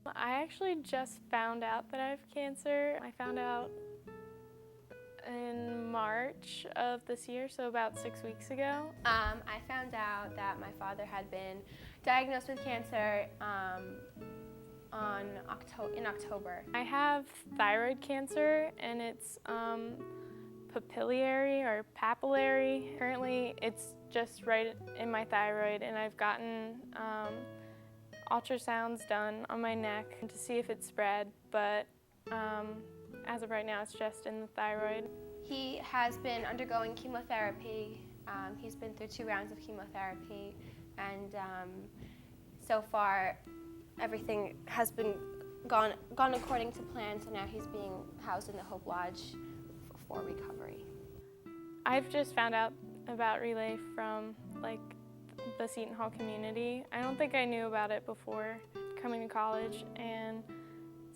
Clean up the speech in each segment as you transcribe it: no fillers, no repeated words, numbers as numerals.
I actually just found out that I have cancer. I found out in March of this year, so about 6 weeks ago. I found out that my father had been diagnosed with cancer in October. I have thyroid cancer, and it's papillary or papillary. Currently, it's just right in my thyroid, and I've gotten ultrasounds done on my neck to see if it's spread, but as of right now, it's just in the thyroid. He has been undergoing chemotherapy. He's been through 2 rounds of chemotherapy, and so far everything has been gone according to plan, so now he's being housed in the Hope Lodge for recovery. I've just found out about Relay from the Seton Hall community. I don't think I knew about it before coming to college, and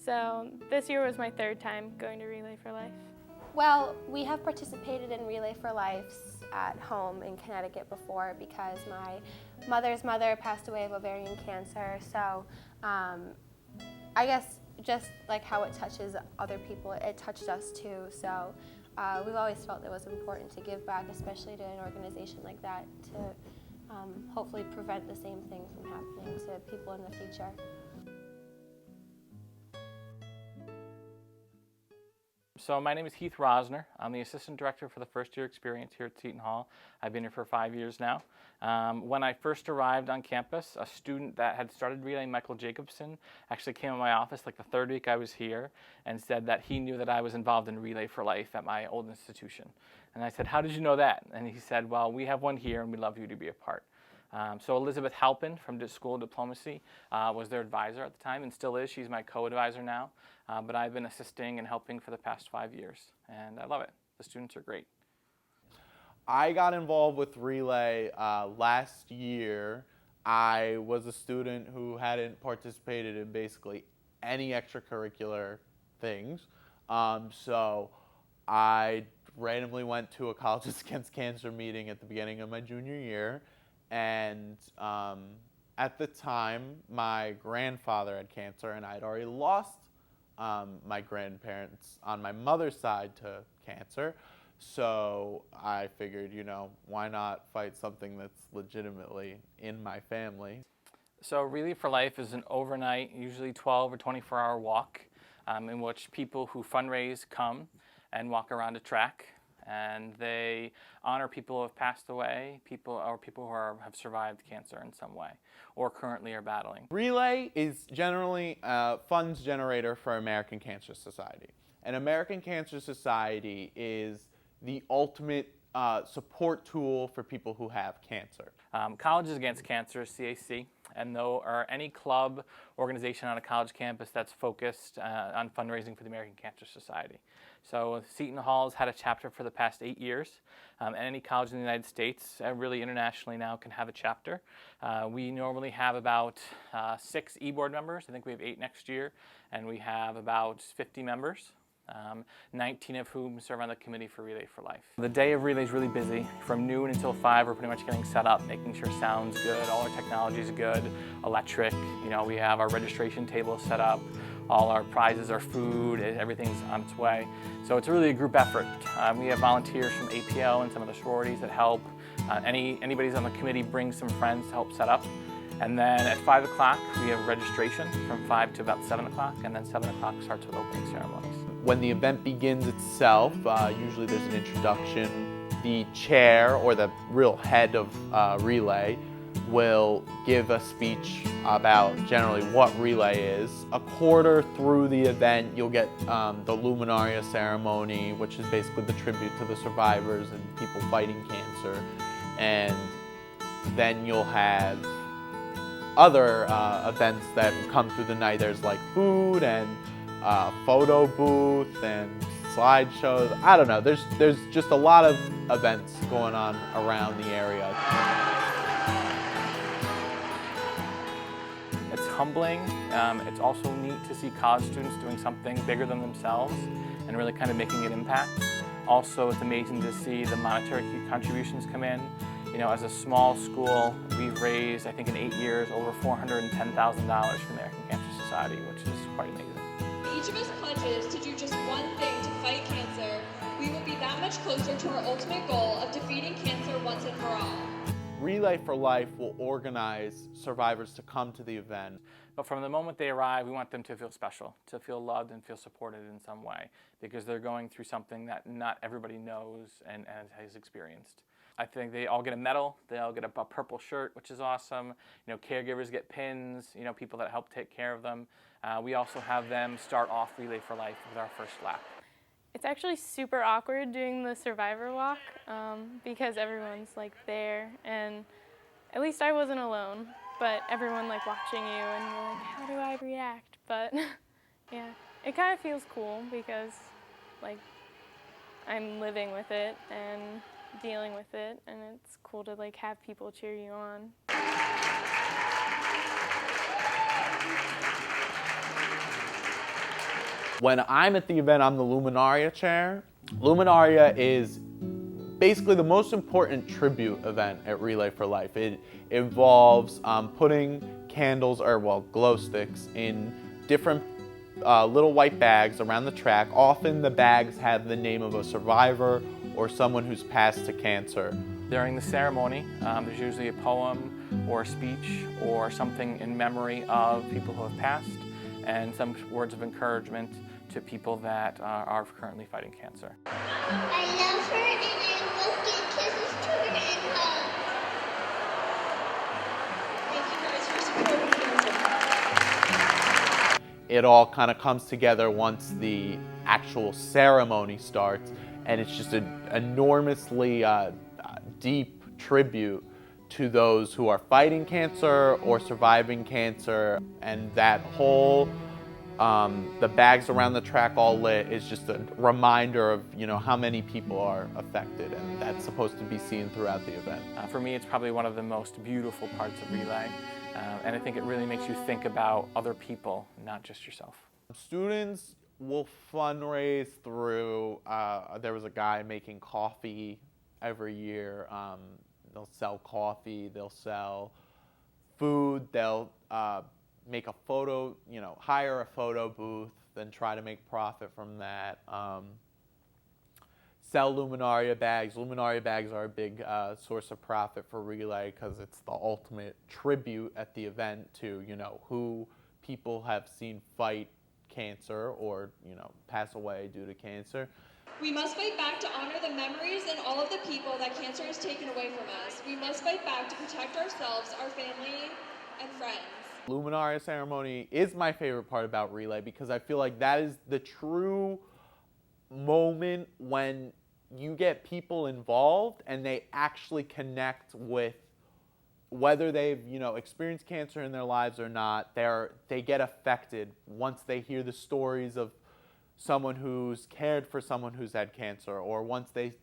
so this year was my 3rd time going to Relay for Life. Well, we have participated in Relay for Life at home in Connecticut before because my mother's mother passed away of ovarian cancer. So I guess just like how it touches other people, it touched us too. So we've always felt it was important to give back, especially to an organization like that, to hopefully prevent the same thing from happening to people in the future. So my name is Heath Rosner. I'm the Assistant Director for the First Year Experience here at Seton Hall. I've been here for 5 years now. When I first arrived on campus, a student that had started Relay, Michael Jacobson, actually came in my office like the 3rd week I was here and said that he knew that I was involved in Relay for Life at my old institution. And I said, "How did you know that?" And he said, "Well, we have one here and we'd love you to be a part." So Elizabeth Halpin from the School of Diplomacy was their advisor at the time and still is. She's my co-advisor now. But I've been assisting and helping for the past 5 years, and I love it. The students are great. I got involved with Relay last year. I was a student who hadn't participated in basically any extracurricular things. So I randomly went to a Colleges Against Cancer meeting at the beginning of my junior year. And at the time, my grandfather had cancer, and I had already lost my grandparents on my mother's side to cancer. So I figured, why not fight something that's legitimately in my family? So Relay for Life is an overnight, usually 12 or 24-hour walk in which people who fundraise come and walk around a track. And they honor people who have passed away, people who have survived cancer in some way, or currently are battling. Relay is generally a funds generator for American Cancer Society. And American Cancer Society is the ultimate support tool for people who have cancer. Colleges Against Cancer, CAC, and or any club, organization on a college campus that's focused on fundraising for the American Cancer Society. So Seton Hall has had a chapter for the past 8 years, and any college in the United States, really internationally now, can have a chapter. We normally have about 6 e-board members. I think we have 8 next year, and we have about 50 members. 19 of whom serve on the committee for Relay for Life. The day of Relay is really busy. From noon until 5, we're pretty much getting set up, making sure sound's good, all our technology is good, electric. We have our registration table set up, all our prizes, our food, everything's on its way. So it's really a group effort. We have volunteers from APL and some of the sororities that help. Anybody's on the committee brings some friends to help set up. And then at 5 o'clock, we have registration from 5 to about 7 o'clock, and then 7 o'clock starts with opening ceremonies. When the event begins itself, usually there's an introduction. The chair, or the real head of Relay, will give a speech about generally what Relay is. A quarter through the event, you'll get the Luminaria ceremony, which is basically the tribute to the survivors and people fighting cancer. And then you'll have other events that come through the night. There's like food and photo booth and slideshows. I don't know. There's just a lot of events going on around the area. It's humbling. It's also neat to see college students doing something bigger than themselves and really kind of making an impact. Also, it's amazing to see the monetary contributions come in. As a small school, we've raised, I think in 8 years, over $410,000 for the American Cancer Society. Society, which is quite amazing. Each of us pledges to do just one thing to fight cancer. We will be that much closer to our ultimate goal of defeating cancer once and for all. Relay for Life will organize survivors to come to the event. But from the moment they arrive, we want them to feel special, to feel loved and feel supported in some way, because they're going through something that not everybody knows and has experienced. I think they all get a medal, they all get a purple shirt, which is awesome. Caregivers get pins, people that help take care of them. We also have them start off Relay for Life with our first lap. It's actually super awkward doing the survivor walk because everyone's like there, and at least I wasn't alone, but everyone like watching you and you're like, how do I react? But yeah, it kind of feels cool because like I'm living with it and dealing with it, and it's cool to like have people cheer you on. When I'm at the event, I'm the Luminaria chair. Luminaria is basically the most important tribute event at Relay for Life. It involves putting candles, or glow sticks, in different little white bags around the track. Often the bags have the name of a survivor or someone who's passed to cancer. During the ceremony, there's usually a poem or a speech or something in memory of people who have passed, and some words of encouragement to people that are currently fighting cancer. I love her and I will give kisses to her and hugs. Thank you guys for supporting cancer. It all kind of comes together once the actual ceremony starts, and it's just an enormously deep tribute to those who are fighting cancer or surviving cancer, and that whole the bags around the track all lit is just a reminder of how many people are affected, and that's supposed to be seen throughout the event. For me, it's probably one of the most beautiful parts of Relay, and I think it really makes you think about other people, not just yourself. Students will fundraise through, there was a guy making coffee every year. They'll sell coffee, they'll sell food, they'll make a photo, hire a photo booth, then try to make profit from that. Sell Luminaria bags. Luminaria bags are a big source of profit for Relay because it's the ultimate tribute at the event to, who people have seen fight cancer or, pass away due to cancer. We must fight back to honor the memories and all of the people that cancer has taken away from us. We must fight back to protect ourselves, our family, and friends. Luminaria ceremony is my favorite part about Relay because I feel like that is the true moment when you get people involved and they actually connect with, whether they've experienced cancer in their lives or not. They get affected once they hear the stories of someone who's cared for someone who's had cancer, or once they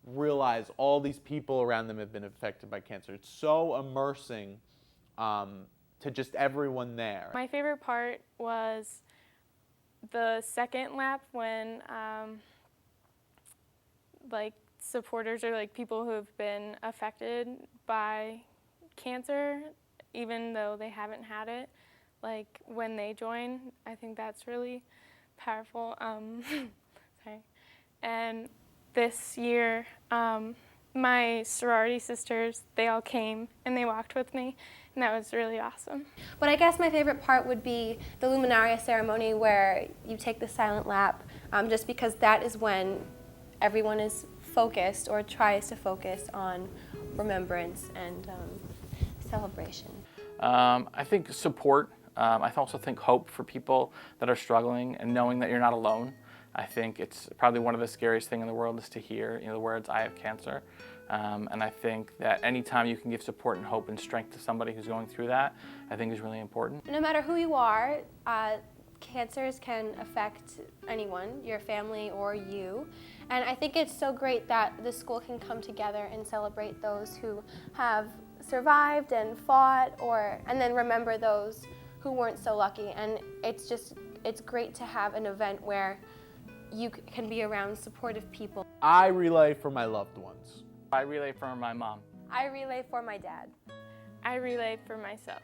realize all these people around them have been affected by cancer. It's so immersing to just everyone there. My favorite part was the second lap when supporters or people who have been affected by cancer, even though they haven't had it, when they join. I think that's really powerful. Sorry. And this year, my sorority sisters, they all came and they walked with me, and that was really awesome. But I guess my favorite part would be the Luminaria ceremony where you take the silent lap, just because that is when everyone is focused or tries to focus on remembrance and celebration. I think support. I also think hope for people that are struggling, and knowing that you're not alone. I think it's probably one of the scariest things in the world is to hear the words, "I have cancer." And I think that anytime you can give support and hope and strength to somebody who's going through that, I think is really important. No matter who you are, cancers can affect anyone, your family or you. And I think it's so great that the school can come together and celebrate those who have survived and fought, and then remember those who weren't so lucky. And it's great to have an event where you can be around supportive people. I relay for my loved ones. I relay for my mom. I relay for my dad. I relay for myself.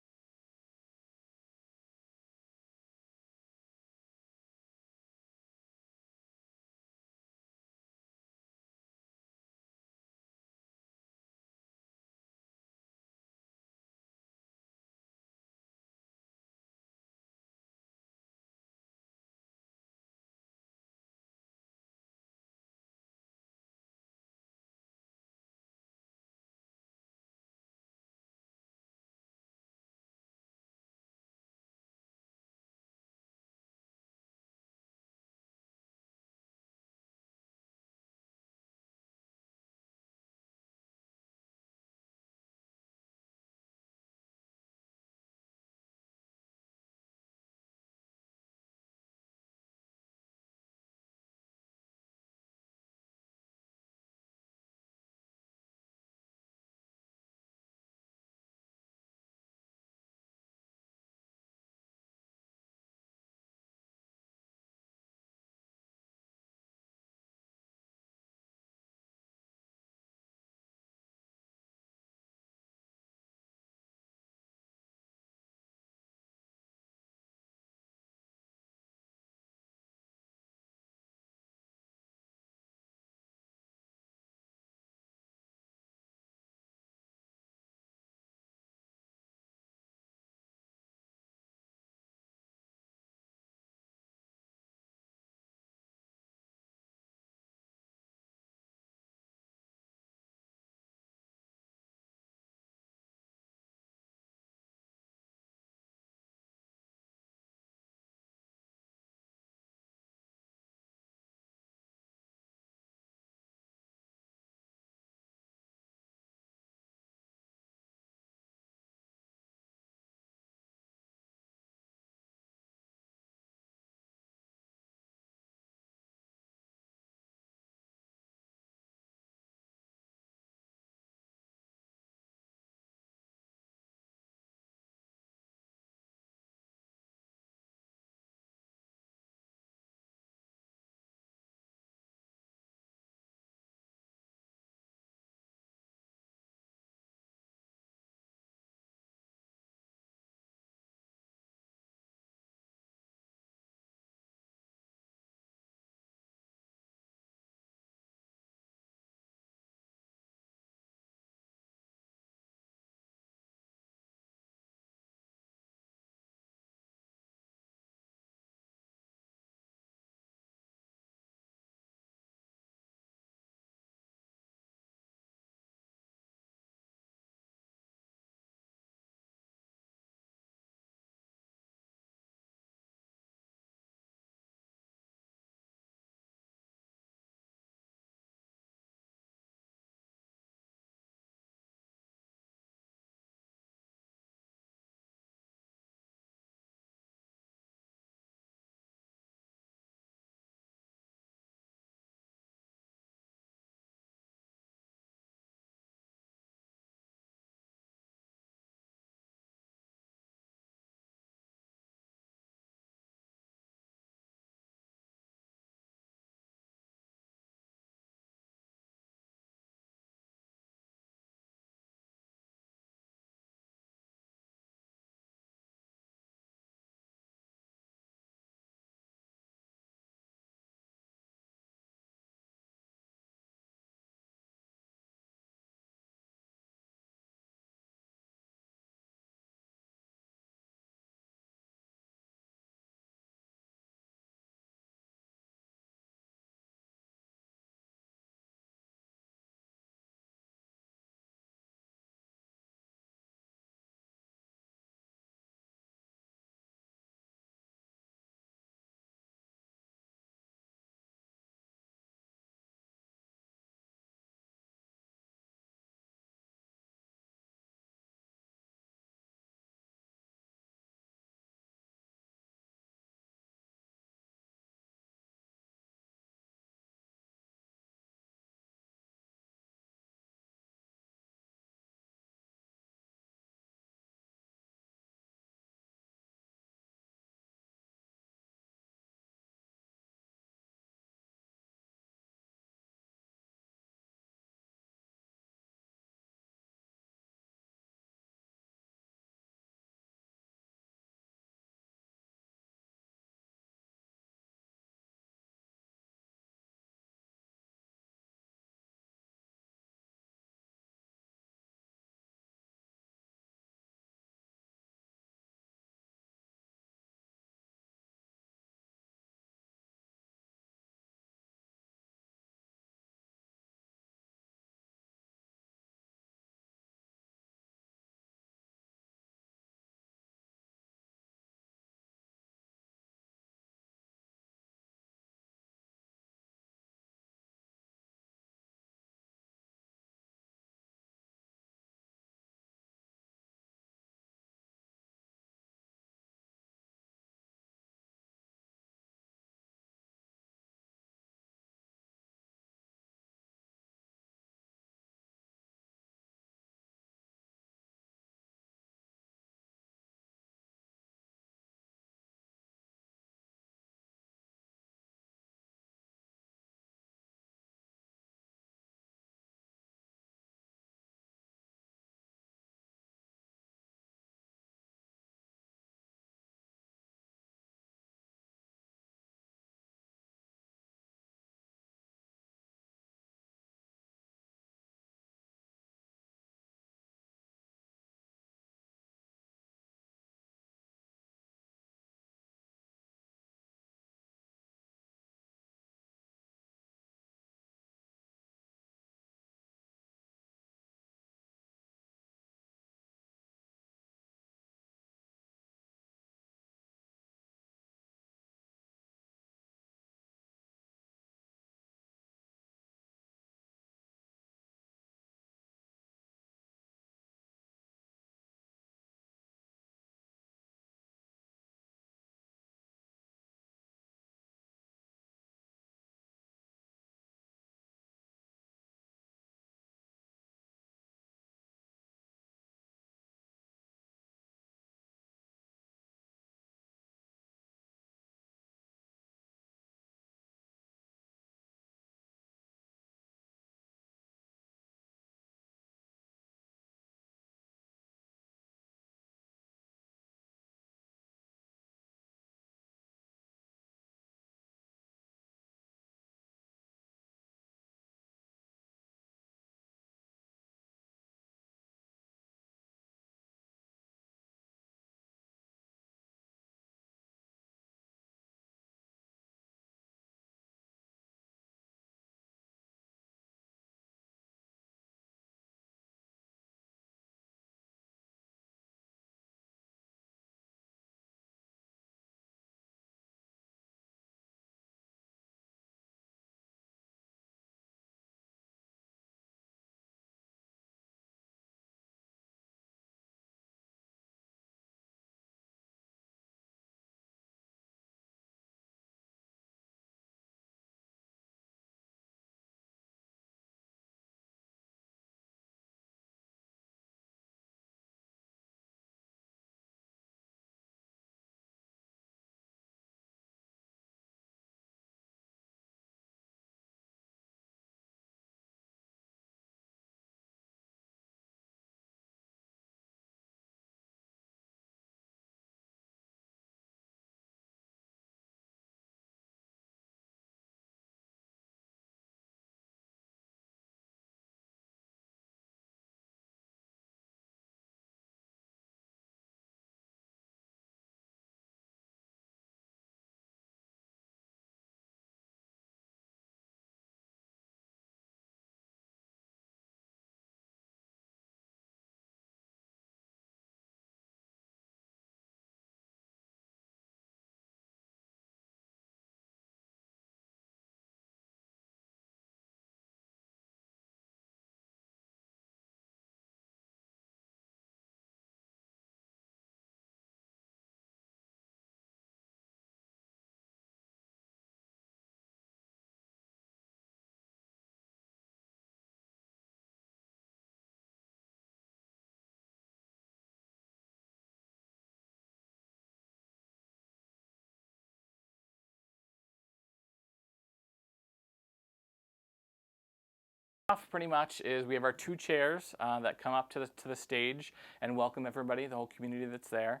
Pretty much is we have our 2 chairs that come up to the stage and welcome everybody, the whole community that's there.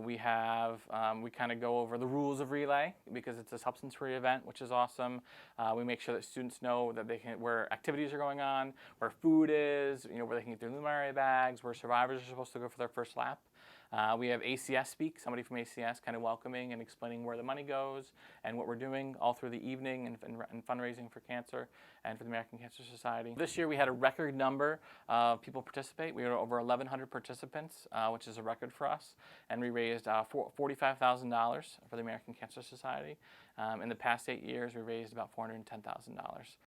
We kind of go over the rules of relay because it's a substance-free event, which is awesome. We make sure that students know that where activities are going on, where food is, where they can get their luminary bags, where survivors are supposed to go for their first lap. We have ACS speak, somebody from ACS kind of welcoming and explaining where the money goes and what we're doing all through the evening and fundraising for cancer and for the American Cancer Society. This year we had a record number of people participate. We had over 1,100 participants, which is a record for us, and we raised $45,000 for the American Cancer Society. In the past 8 years, we raised about $410,000.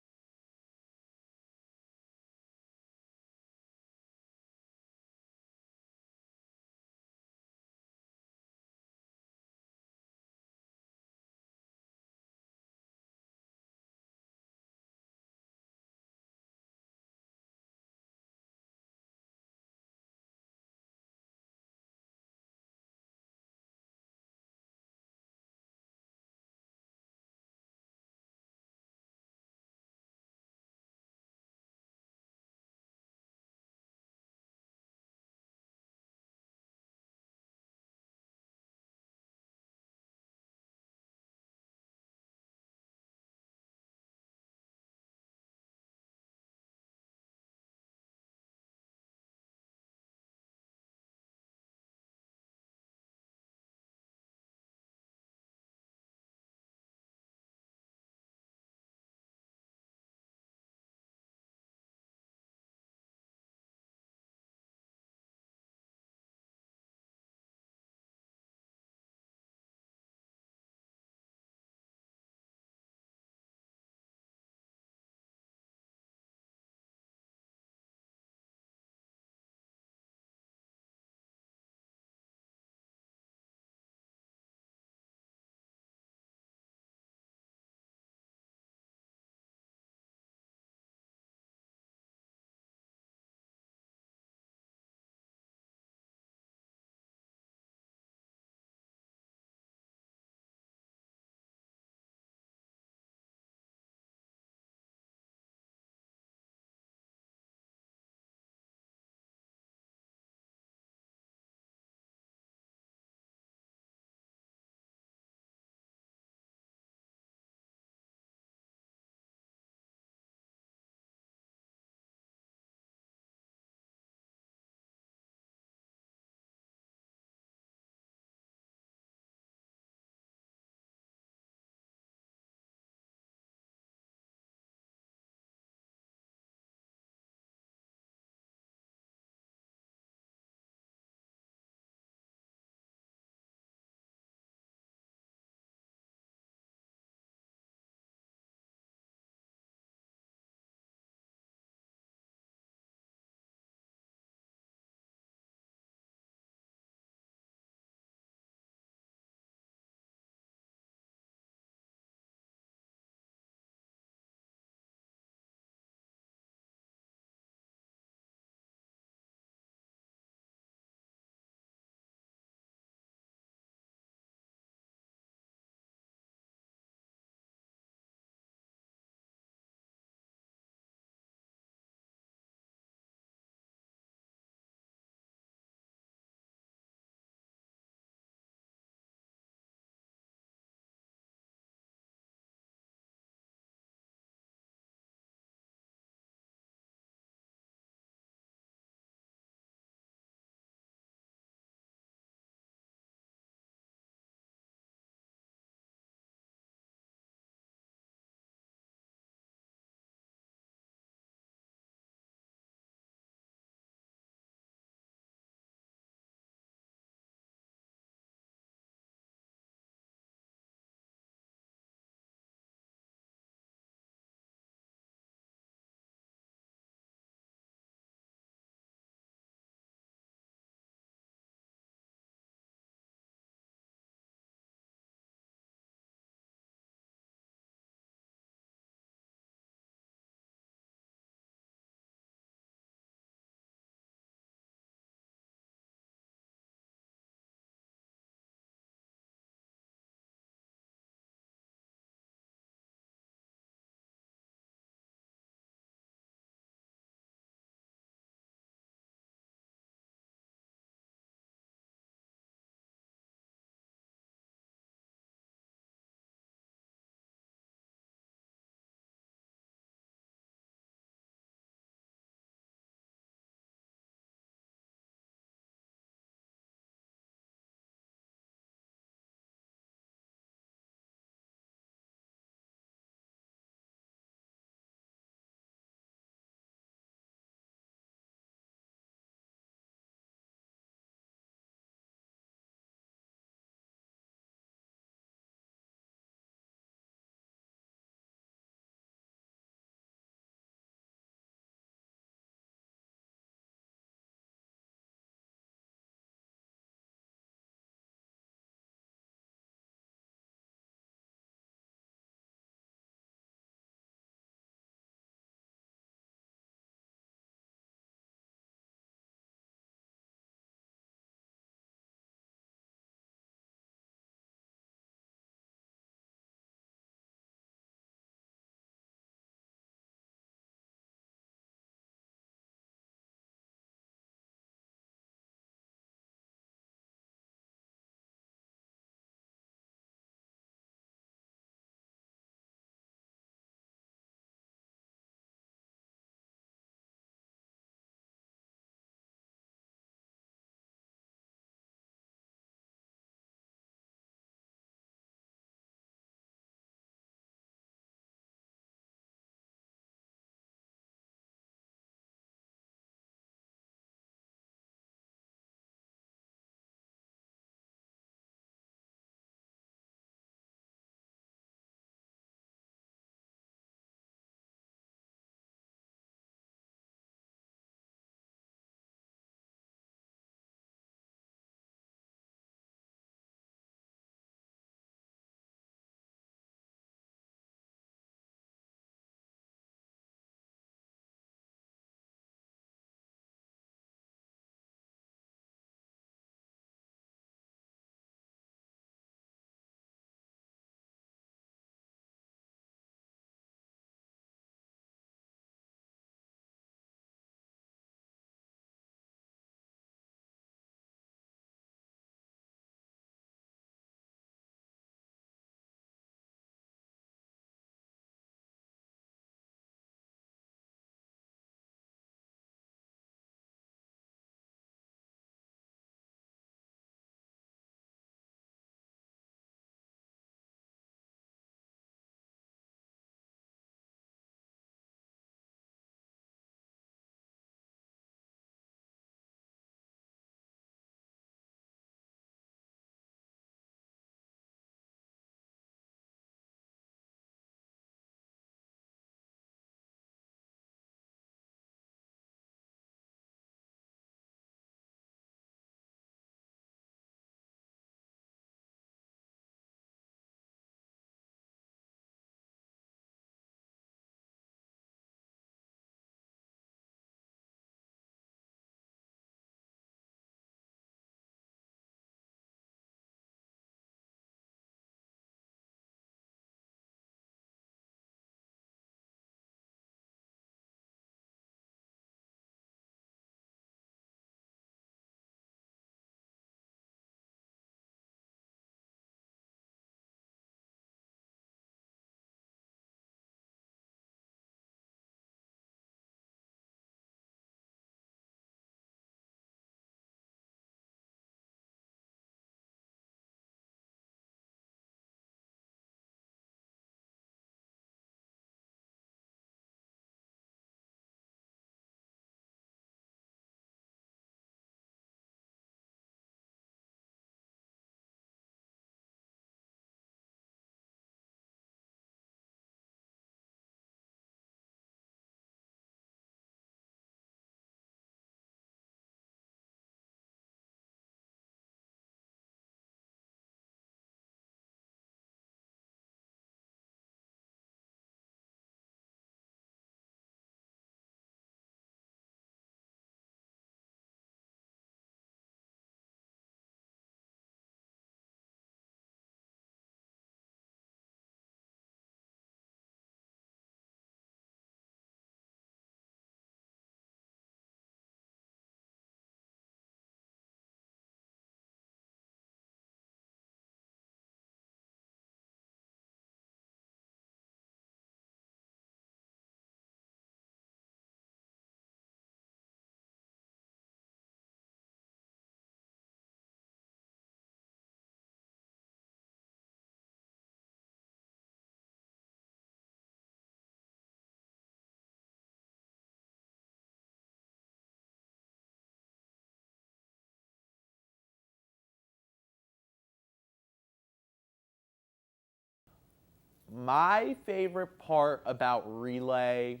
My favorite part about relay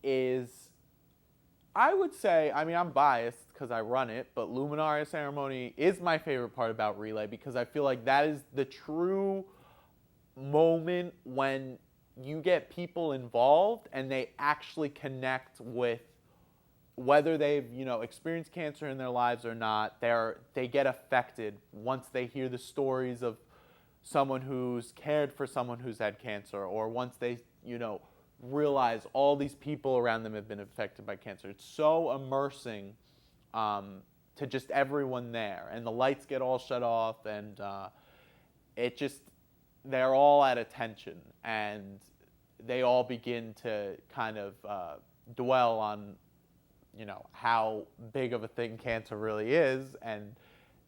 is, I would say, I mean, I'm biased because I run it, but Luminaria ceremony is my favorite part about relay because I feel like that is the true moment when you get people involved and they actually connect with, whether they've experienced cancer in their lives or not. They get affected once they hear the stories of someone who's cared for someone who's had cancer, or once they realize all these people around them have been affected by cancer. It's so immersing to just everyone there, and the lights get all shut off, and they're all at attention, and they all begin to kind of dwell on how big of a thing cancer really is, and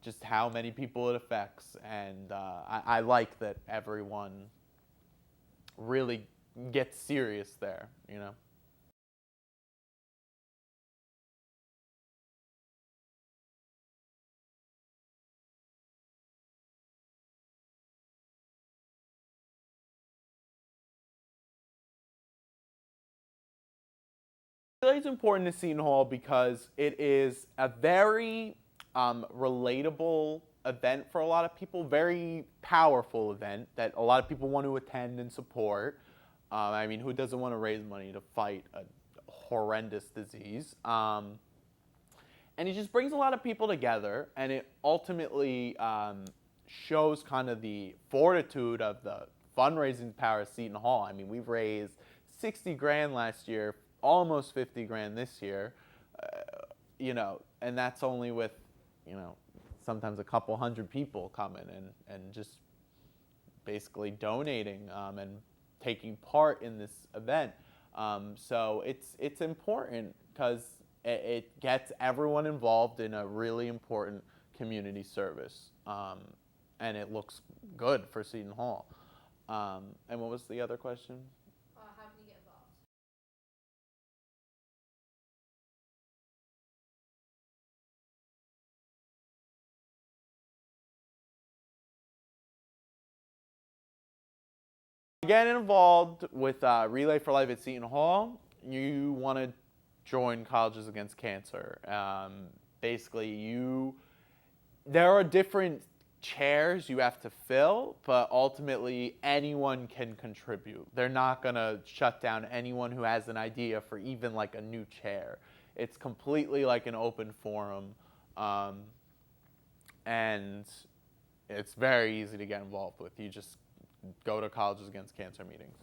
just how many people it affects. And I like that everyone really gets serious there. Relay is important to Seton Hall because it is a very relatable event for a lot of people, very powerful event that a lot of people want to attend and support. I mean, who doesn't want to raise money to fight a horrendous disease? And it just brings a lot of people together, and it ultimately shows kind of the fortitude of the fundraising power of Seton Hall. I mean, we've raised 60 grand last year, almost 50 grand this year, and that's only with, sometimes a couple hundred people coming and just basically donating and taking part in this event. So it's important because it gets everyone involved in a really important community service, and it looks good for Seton Hall. And what was the other question? How can you get involved? Get involved with Relay for Life at Seton Hall. You want to join Colleges Against Cancer. Basically, there are different chairs you have to fill, but ultimately anyone can contribute. They're not going to shut down anyone who has an idea for even like a new chair. It's completely like an open forum, and it's very easy to get involved with. You just go to Colleges Against Cancer meetings.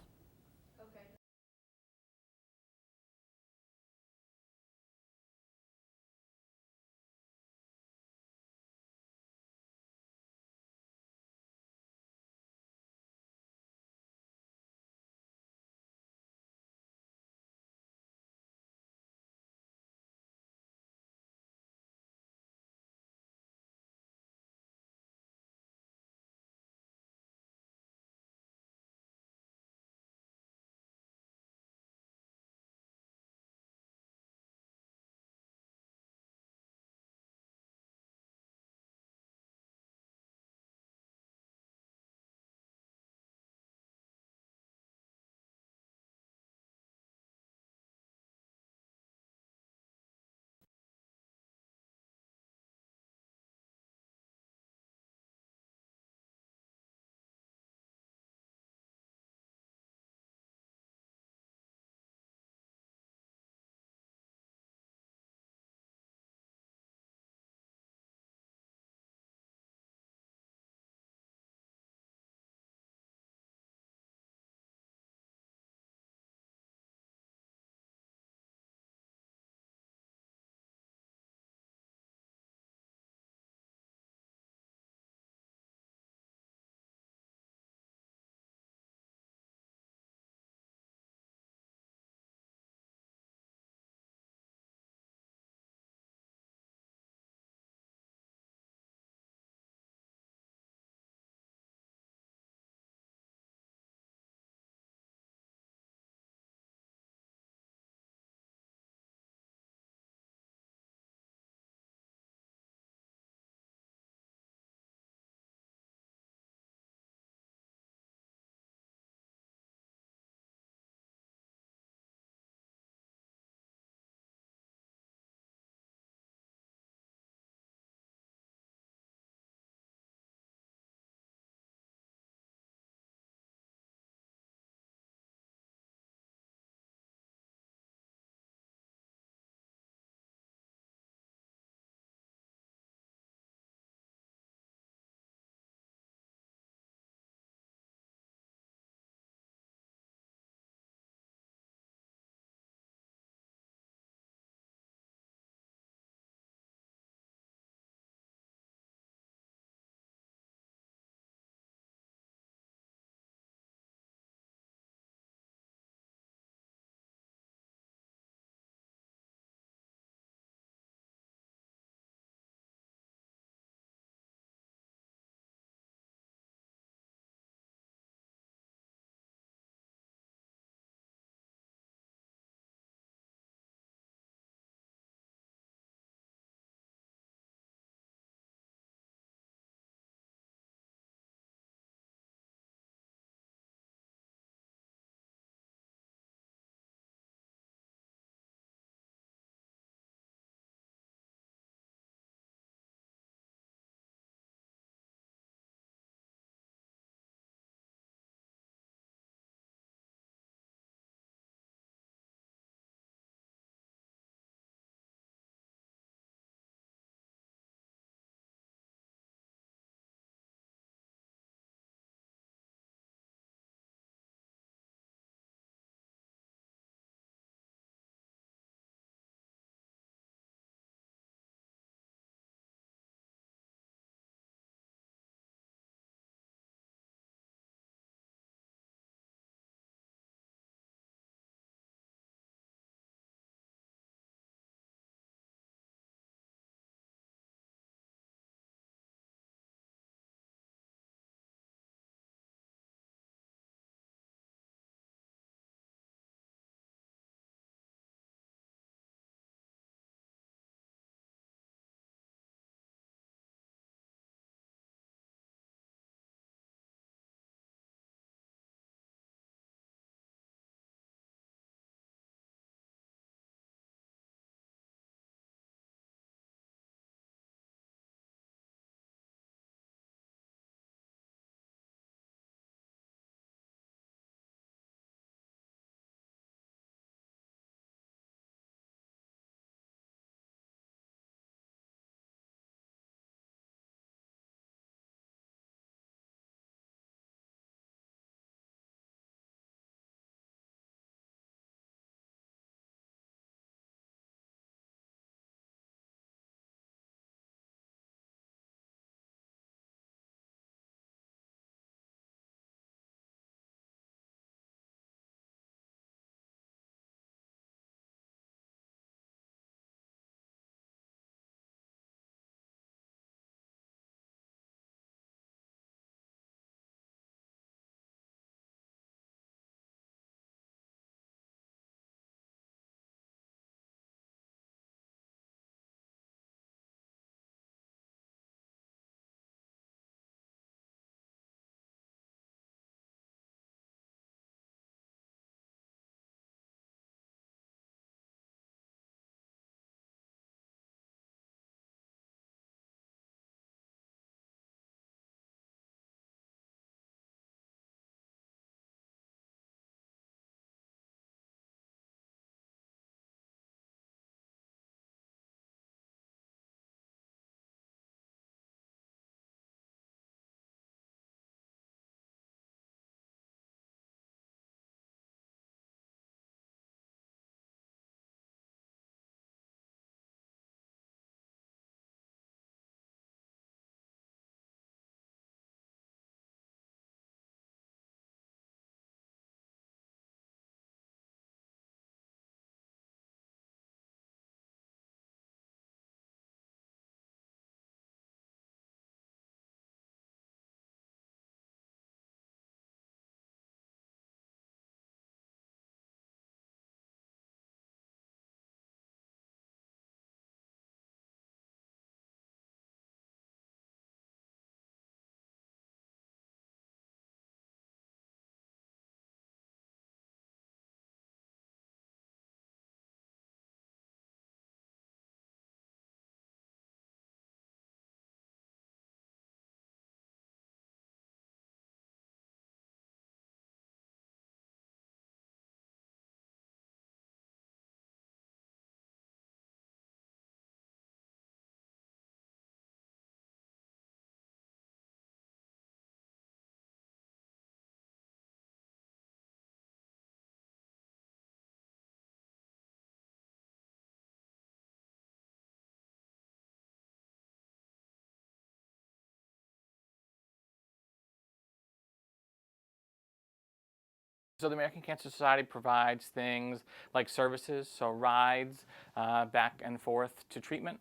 So the American Cancer Society provides things like services, so rides back and forth to treatment,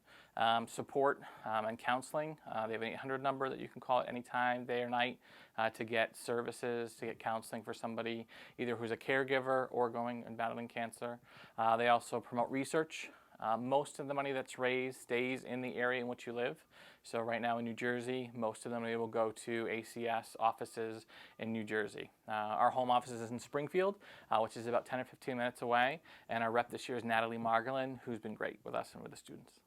support and counseling. They have an 800 number that you can call at any time, day or night, to get services, to get counseling for somebody either who's a caregiver or going and battling cancer. They also promote research. Most of the money that's raised stays in the area in which you live. So right now in New Jersey, most of the money will go to ACS offices in New Jersey. Our home office is in Springfield, which is about 10 or 15 minutes away. And our rep this year is Natalie Margolin, who's been great with us and with the students.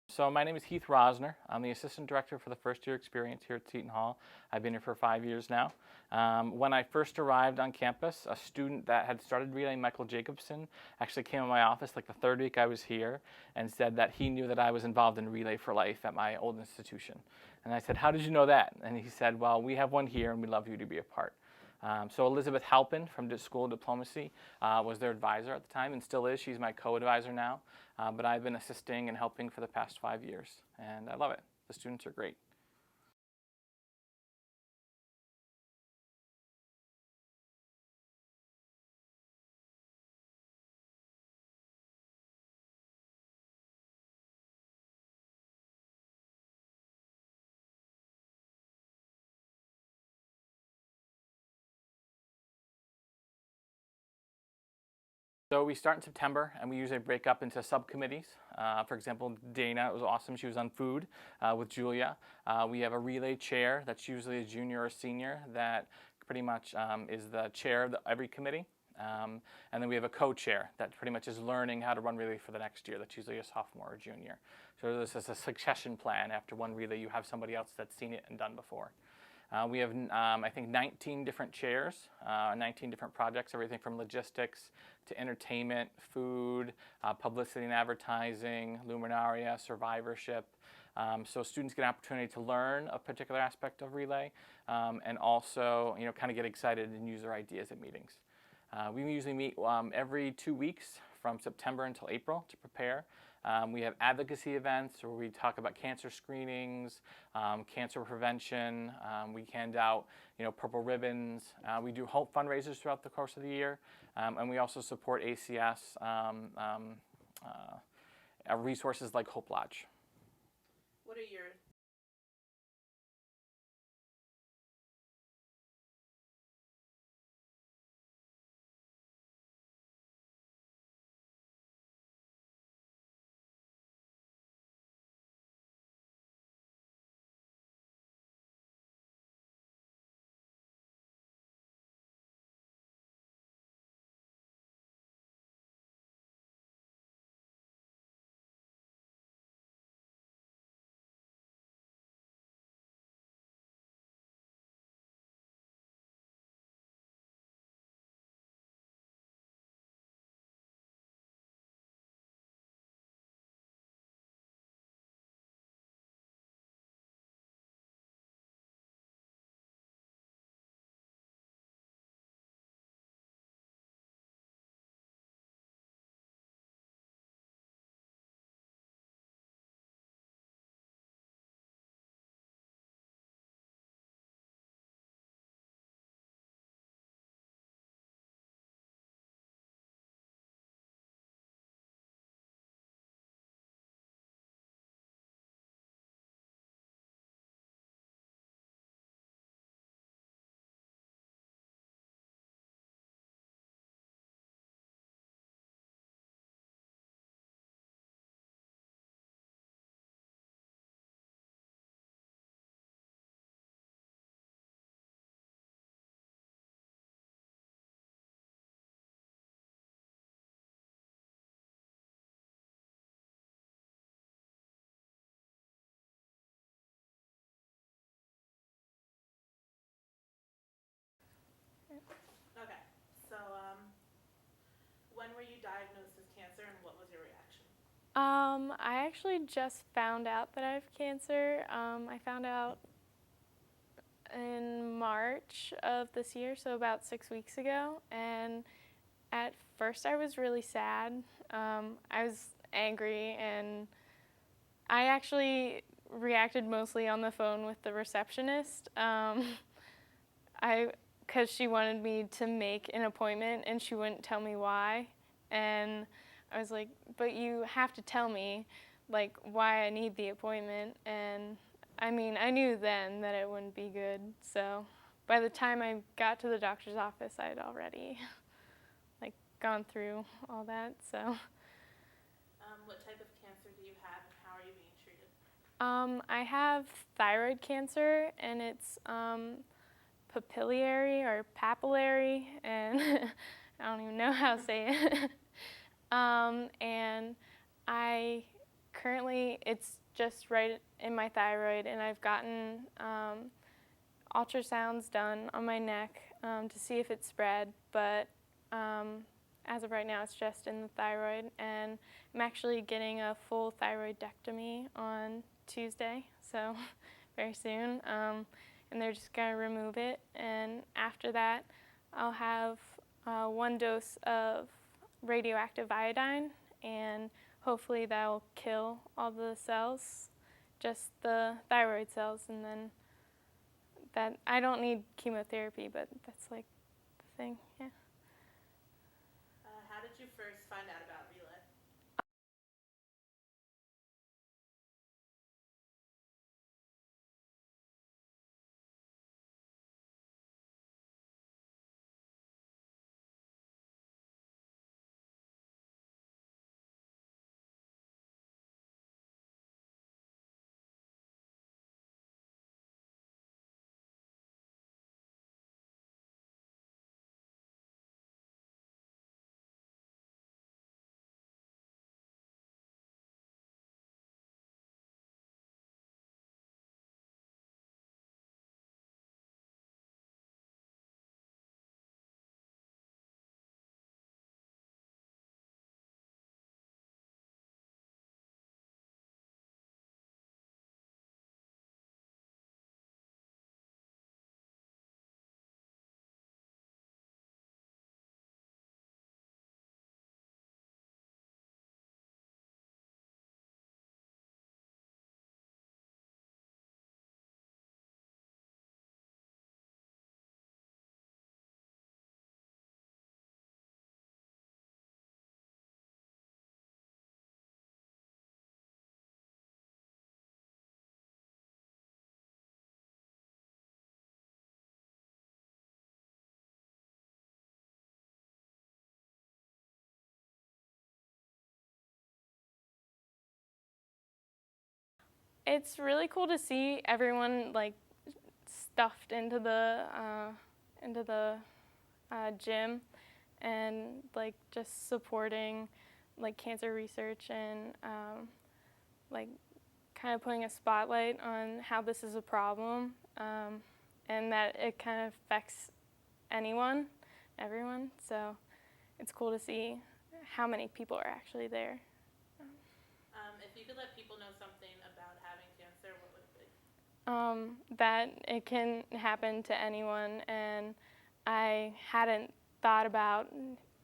So my name is Heath Rosner. I'm the assistant director for the first year experience here at Seton Hall. I've been here for 5 years now. When I first arrived on campus, a student that had started relaying, Michael Jacobson, actually came in my office like the third week I was here and said that he knew that I was involved in Relay for Life at my old institution. And I said, "How did you know that?" And he said, "Well, we have one here and we'd love you to be a part." So Elizabeth Halpin from the School of Diplomacy was their advisor at the time and still is. She's my co-advisor now. But I've been assisting and helping for the past 5 years, and I love it. The students are great. So we start in September, and we usually break up into subcommittees. For example, Dana, it was awesome. She was on food with Julia. We have a relay chair that's usually a junior or senior that pretty much is the chair of every committee. And then we have a co-chair that pretty much is learning how to run relay for the next year. That's usually a sophomore or junior. So this is a succession plan. After one relay, you have somebody else that's seen it and done before. We have, I think, 19 different chairs, 19 different projects, everything from logistics to entertainment, food, publicity and advertising, luminaria, survivorship. So students get an opportunity to learn a particular aspect of Relay and also, kind of get excited and use their ideas at meetings. We usually meet every 2 weeks from September until April to prepare. We have advocacy events where we talk about cancer screenings, cancer prevention. We hand out, purple ribbons. We do hope fundraisers throughout the course of the year, and we also support ACS resources like Hope Lodge. What are your I actually just found out that I have cancer. I found out in March of this year, so about 6 weeks ago. And at first I was really sad. I was angry, and I actually reacted mostly on the phone with the receptionist. Because she wanted me to make an appointment and she wouldn't tell me why. And I was like, but you have to tell me like why I need the appointment. And I mean, I knew then that it wouldn't be good. So by the time I got to the doctor's office, I'd already like gone through all that. So What type of cancer do you have and how are you being treated? I have thyroid cancer, and it's papillary or papillary, and I don't even know how to say it. And I currently, it's just right in my thyroid, and I've gotten ultrasounds done on my neck to see if it's spread, but as of right now, it's just in the thyroid, and I'm actually getting a full thyroidectomy on Tuesday, so very soon. And they're just going to remove it, and after that, I'll have 1 dose of radioactive iodine, and hopefully that'll kill all the cells, just the thyroid cells, and then that I don't need chemotherapy, but that's like the thing, yeah. How did you first find out about Relay? It's really cool to see everyone like stuffed into the gym, and like just supporting like cancer research, and like kind of putting a spotlight on how this is a problem, and that it kind of affects everyone. So it's cool to see how many people are actually there. If you could let people know something about having cancer, what would it be? That it can happen to anyone, and I hadn't thought about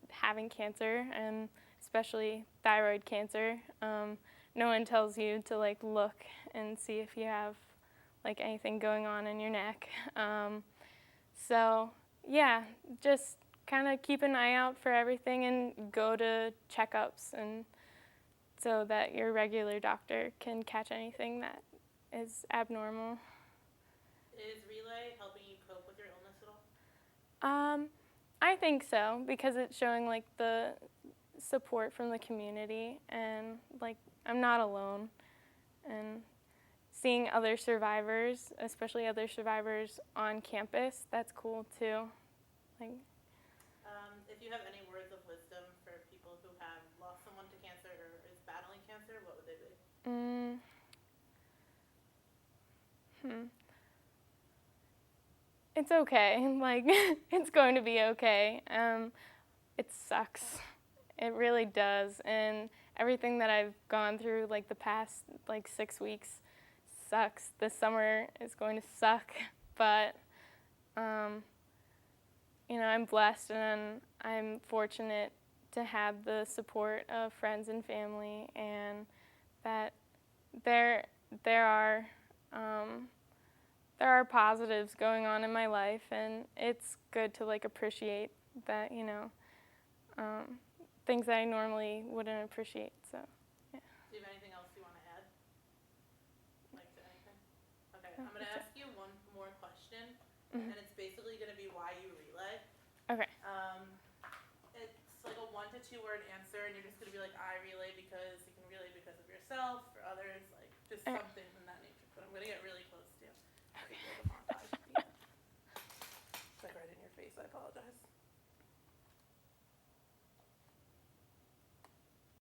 having cancer, and especially thyroid cancer. No one tells you to like look and see if you have like anything going on in your neck. So yeah, just kind of keep an eye out for everything and go to checkups, and so that your regular doctor can catch anything that is abnormal. Is Relay helping you cope with your illness at all? I think so, because it's showing like the support from the community, and like I'm not alone, and seeing other survivors, especially other survivors on campus, that's cool too. Like, If you have any words of wisdom for people who have lost someone to cancer or is battling cancer, what would they be? It's okay. Like, it's going to be okay. It sucks. It really does. And everything that I've gone through like the past like 6 weeks sucks. This summer is going to suck, but you know, I'm blessed and I'm fortunate to have the support of friends and family, and that there are positives going on in my life, and it's good to like appreciate that, you know, things that I normally wouldn't appreciate. So, yeah. Do you have anything else you want to add? Like to anything? Okay, I'm going to ask you one more question, and it's basically going to be why you relay. Okay. It's like a 1 to 2 word answer, and you're just going to be like, I relay because you can relay because of yourself, or others, like just something